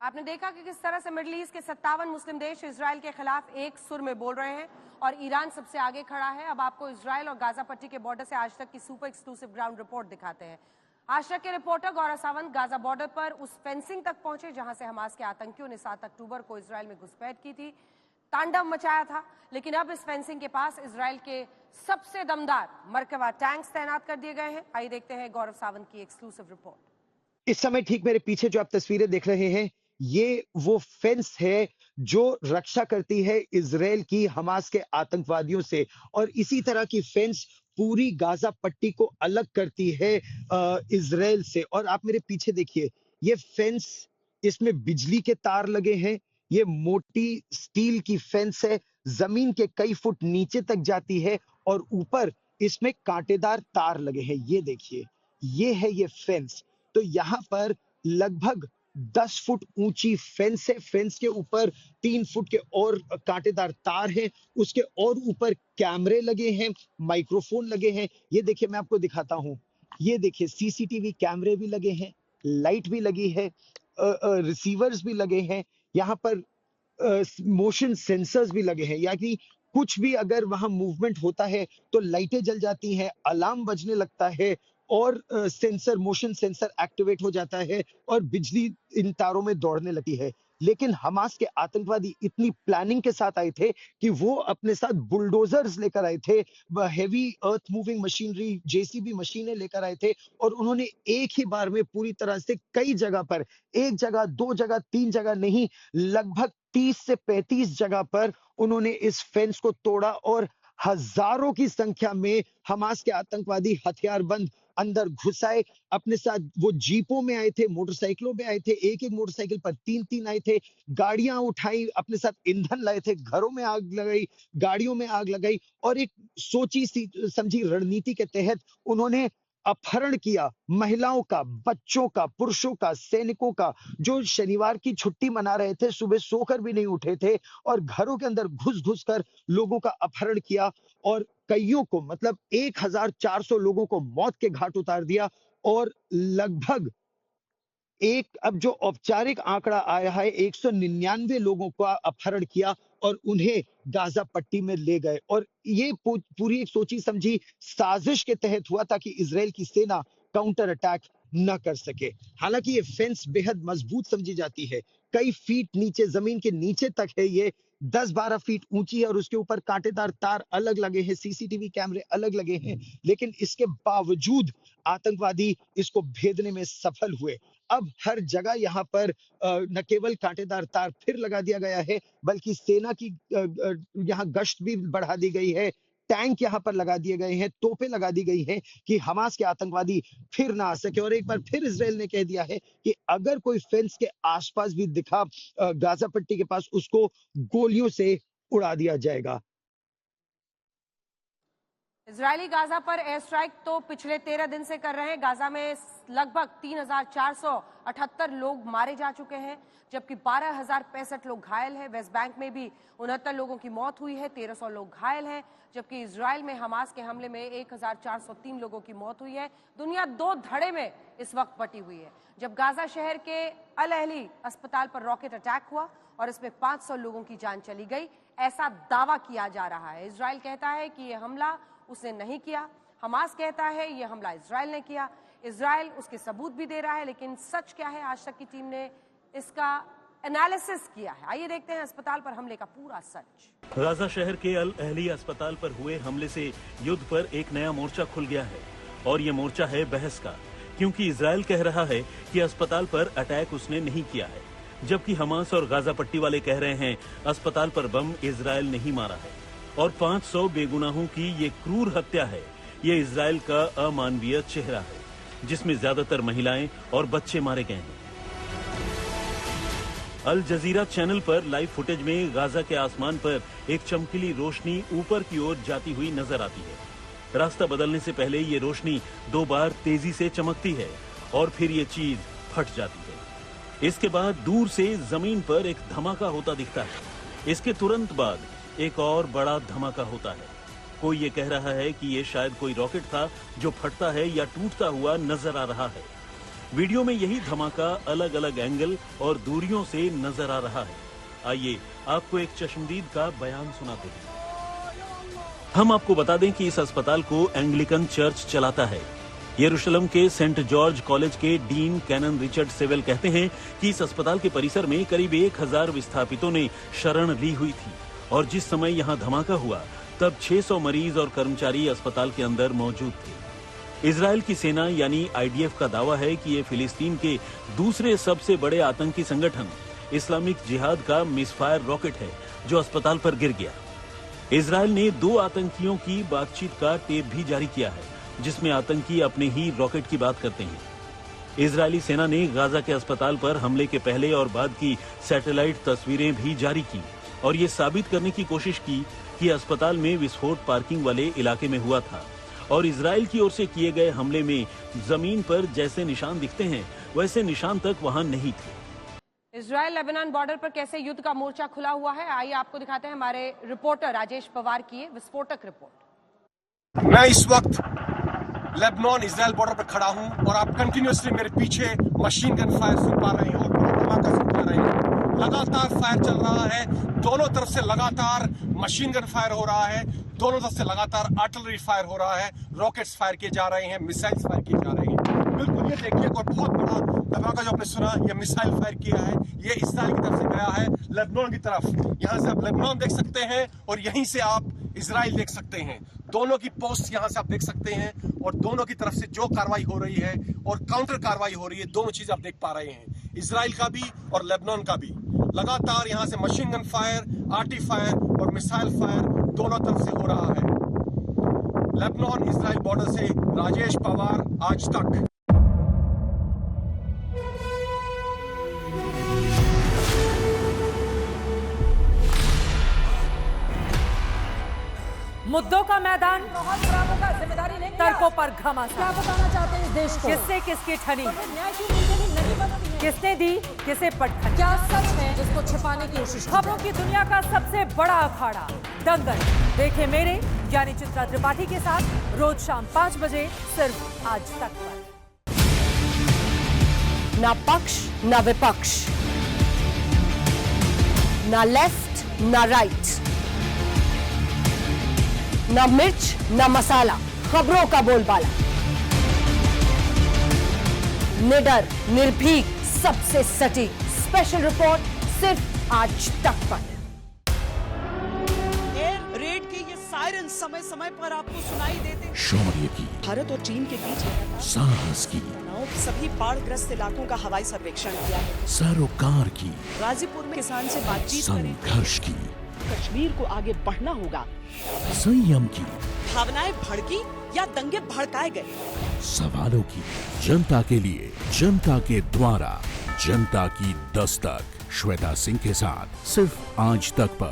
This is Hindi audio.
आपने देखा कि किस तरह से मिडिल ईस्ट के 57 मुस्लिम देश इजराइल के खिलाफ एक सुर में बोल रहे हैं और ईरान सबसे आगे खड़ा है। अब आपको इजराइल और गाजा पट्टी के बॉर्डर से आज तक की सुपर एक्सक्लूसिव ग्राउंड रिपोर्ट दिखाते हैं। आज तक के रिपोर्टर गौरव सावंत गाजा बॉर्डर पर उस फेंसिंग तक पहुंचे जहां से हमास के आतंकियों ने 7 अक्टूबर को इजराइल में घुसपैठ की थी, तांडव मचाया था। लेकिन अब इस फेंसिंग के पास इजराइल के सबसे दमदार मरकबा टैंक्स तैनात कर दिए गए हैं। आइए देखते हैं गौरव सावंत की एक्सक्लूसिव रिपोर्ट। इस समय ठीक मेरे पीछे जो आप तस्वीरें देख रहे हैं, ये वो फेंस है जो रक्षा करती है इजराइल की हमास के आतंकवादियों से, और इसी तरह की फेंस पूरी गाजा पट्टी को अलग करती है इजराइल से। और आप मेरे पीछे देखिए, ये फेंस, इसमें बिजली के तार लगे हैं, ये मोटी स्टील की फेंस है, जमीन के कई फुट नीचे तक जाती है और ऊपर इसमें कांटेदार तार लगे हैं। ये देखिए, ये है ये फेंस। तो यहाँ पर लगभग 10 फुट ऊंची फेंस है। फेंस के ऊपर 3 फुट के और कांटेदार तार हैं। उसके और ऊपर कैमरे लगे हैं, माइक्रोफोन लगे हैं। ये देखिए, मैं आपको दिखाता हूं। ये देखिए, सीसीटीवी कैमरे भी लगे हैं, लाइट भी लगी है, रिसीवर्स भी लगे हैं। यहाँ पर मोशन सेंसर्स भी लगे हैं, यानी कुछ भी अगर वहां मूवमेंट होता है तो लाइटें जल जाती हैं, अलार्म बजने लगता है और सेंसर, मोशन सेंसर एक्टिवेट हो जाता है और बिजली इन तारों में दौड़ने लगती है। लेकिन हमास के आतंकवादी इतनी प्लानिंग के साथ आए थे कि वो अपने साथ बुलडोजर्स लेकर आए थे, heavy earth moving machinery, JCB मशीनें लेकर आए थे, और उन्होंने एक ही बार में पूरी तरह से कई जगह पर, एक जगह, दो जगह, तीन जगह नहीं, लगभग 30 से 35 जगह पर उन्होंने इस फेंस को तोड़ा और हजारों की संख्या में हमास के आतंकवादी हथियारबंद अंदर घुस आए। अपने साथ वो जीपों में आए थे, मोटरसाइकिलों में आए थे, एक एक मोटरसाइकिल पर 3-3 आए थे, गाड़ियां उठाई, अपने साथ ईंधन लाए थे, घरों में आग लगाई, गाड़ियों में आग लगाई, और एक सोची समझी रणनीति के तहत उन्होंने अपहरण किया महिलाओं का, बच्चों का, पुरुषों का, सैनिकों का, जो शनिवार की छुट्टी मना रहे थे, सुबह सोकर भी नहीं उठे थे, और घरों के अंदर घुस घुस कर लोगों का अपहरण किया और कईयों को, मतलब 1400 लोगों को मौत के घाट उतार दिया। और लगभग अब जो औपचारिक आंकड़ा आया है, 199 लोगों का अपहरण किया और उन्हें गाजा पट्टी में ले गए। और ये पूरी एक सोची समझी साजिश के तहत हुआ ताकि इजराइल की सेना काउंटर अटैक न कर सके। हालांकि ये फेंस बेहद मजबूत समझी जाती है, कई फीट नीचे, जमीन के नीचे तक है, ये 10-12 फीट ऊंची है और उसके ऊपर कांटेदार तार अलग लगे हैं, सीसीटीवी कैमरे अलग लगे हैं। लेकिन इसके बावजूद आतंकवादी इसको भेदने में सफल हुए। अब हर जगह यहाँ पर न केवल कांटेदार तार फिर लगा दिया गया है, बल्कि सेना की यहाँ गश्त भी बढ़ा दी गई है, टैंक यहाँ पर लगा दिए गए हैं, तोपें लगा दी गई हैं कि हमास के आतंकवादी फिर ना आ सके। और एक बार फिर इजराइल ने कह दिया है कि अगर कोई फेंस के आसपास भी दिखा गाजा पट्टी के पास, उसको गोलियों से उड़ा दिया जाएगा। इजरायली गाजा पर एयर स्ट्राइक तो पिछले 13 दिन से कर रहे हैं। गाजा में लगभग 3478 लोग मारे जा चुके हैं, जबकि 12065 लोग घायल हैं। वेस्ट बैंक में भी 69 लोगों की मौत हुई है, 1300 लोग घायल हैं, जबकि इजराइल में हमास के हमले में 1403 लोगों की मौत हुई है। दुनिया दो धड़े में इस वक्त बटी हुई है। जब गाजा शहर के अल अहली अस्पताल पर रॉकेट अटैक हुआ और इसमें 500 लोगों की जान चली गई, ऐसा दावा किया जा रहा है। इजराइल कहता है कि यह हमला उसने नहीं किया, हमास कहता है यह हमला इजराइल ने किया। इजराइल उसके सबूत भी दे रहा है, लेकिन सच क्या है, आज तक की टीम ने इसका एनालिसिस किया है। आइए देखते हैं अस्पताल पर हमले का पूरा सच। गाजा शहर के अल अहली अस्पताल पर हुए हमले से युद्ध पर एक नया मोर्चा खुल गया है, और ये मोर्चा है बहस का, क्योंकि इजराइल कह रहा है कि अस्पताल पर अटैक उसने नहीं किया है, जबकि हमास और गाजा पट्टी वाले कह रहे हैं अस्पताल पर बम इजराइल नहीं मारा है और 500 बेगुनाहों की ये क्रूर हत्या है। ये इजराइल का अमानवीय चेहरा है, जिसमें ज्यादातर महिलाएं और बच्चे मारे गए हैं। अल जजीरा चैनल पर लाइव फुटेज में गाजा के आसमान पर एक चमकीली रोशनी ऊपर की ओर जाती हुई नजर आती है। रास्ता बदलने से पहले ये रोशनी 2 बार तेजी से चमकती है और फिर ये चीज फट जाती है। इसके बाद दूर से जमीन पर एक धमाका होता दिखता है। इसके तुरंत बाद एक और बड़ा धमाका होता है। कोई ये कह रहा है कि ये शायद कोई रॉकेट था जो फटता है या टूटता हुआ नजर आ रहा है। वीडियो में यही धमाका अलग अलग एंगल और दूरियों से नजर आ रहा है। आइए आपको एक चश्मदीद का बयान सुनाते हैं। हम आपको बता दें कि इस अस्पताल को एंग्लिकन चर्च चलाता है। यरूशलेम के सेंट जॉर्ज कॉलेज के डीन कैनन रिचर्ड सेवेल कहते हैं कि इस अस्पताल के परिसर में करीब 1000 विस्थापितों ने शरण ली हुई थी और जिस समय यहां धमाका हुआ तब 600 मरीज और कर्मचारी अस्पताल के अंदर मौजूद थे। इजराइल की सेना यानी आईडीएफ का दावा है कि ये फिलिस्तीन के दूसरे सबसे बड़े आतंकी संगठन इस्लामिक जिहाद का मिसफायर रॉकेट है जो अस्पताल पर गिर गया। इजराइल ने 2 आतंकियों की बातचीत का टेप भी जारी किया है जिसमें आतंकी अपने ही रॉकेट की बात करते हैं। इजरायली सेना ने गाजा के अस्पताल पर हमले के पहले और बाद की सैटेलाइट तस्वीरें भी जारी की और ये साबित करने की कोशिश की कि अस्पताल में विस्फोट पार्किंग वाले इलाके में हुआ था और इजराइल की ओर से किए गए हमले में जमीन पर जैसे निशान दिखते हैं वैसे निशान तक वहां नहीं थे। इजराइल लेबनान बॉर्डर पर कैसे युद्ध का मोर्चा खुला हुआ है, आइए आपको दिखाते हैं हमारे रिपोर्टर राजेश पवार की विस्फोटक रिपोर्ट। मैं इस वक्त लेबनान इजराइल बॉर्डर पर खड़ा हूं और आप कंटिन्यूअसली मेरे पीछे मशीन गन फायर सुन पा रहे हैं और धमाका सुन पा रहे हैं। लगातार फायर चल रहा है, दोनों तरफ से लगातार मशीन गन फायर हो रहा है, दोनों तरफ से लगातार आर्टिलरी फायर हो रहा है, रॉकेट्स फायर किए जा रहे हैं, मिसाइल्स फायर किए जा रहे हैं। बिल्कुल ये देखिए और बहुत बड़ा धमाका जो आपने सुना, ये मिसाइल फायर किया है, ये इजराइल की तरफ से गया है लेबनान की तरफ। यहाँ से आप लेबनान देख सकते हैं और यहीं से आप इजराइल देख सकते हैं। दोनों की पोस्ट यहाँ से आप देख सकते हैं और दोनों की तरफ से जो कार्रवाई हो रही है और काउंटर कार्रवाई हो रही है, दोनों चीजें आप देख पा रहे हैं, इजराइल का भी और लेबनान का भी। लगातार यहाँ से machine gun fire, arty fire और मिसाइल फायर दोनों तरफ से हो रहा है। लेबनान इजराइल बॉर्डर से राजेश पवार, आज तक। मुद्दों का मैदान, जिम्मेदारी लेंगे तर्कों पर घमासान। क्या बताना चाहते हैं इस देश को? किससे किसकी ठनी, न्याय की नीति नहीं बनती है। किसने दी किसे पटखनी। क्या सच है जिसको छिपाने की कोशिश? खबरों की दुनिया का सबसे बड़ा अखाड़ा दंगल देखे मेरे यानी चित्रा त्रिपाठी के साथ रोज शाम 5 बजे सिर्फ आज तक पर। ना पक्ष ना विपक्ष, ना लेफ्ट ना राइट, ना मिर्च ना मसाला, खबरों का बोलबाला, निडर निर्भीक सबसे सटीक स्पेशल रिपोर्ट सिर्फ आज तक पर। एयर रेड के ये सायरन समय समय पर आपको सुनाई देते हैं। शौर्य की, भारत और चीन के बीच साहस की, सभी बाढ़ग्रस्त इलाकों का हवाई सर्वेक्षण किया है। सरोकार की, गाजीपुर में किसान से बातचीत करें। संघर्ष की, कश्मीर को आगे बढ़ना होगा। संयम की, भावनाएं भड़की या दंगे भड़काए गए, सवालों की, जनता के लिए, जनता के द्वारा, जनता की दस्तक। श्वेता सिंह के साथ सिर्फ आज तक पर।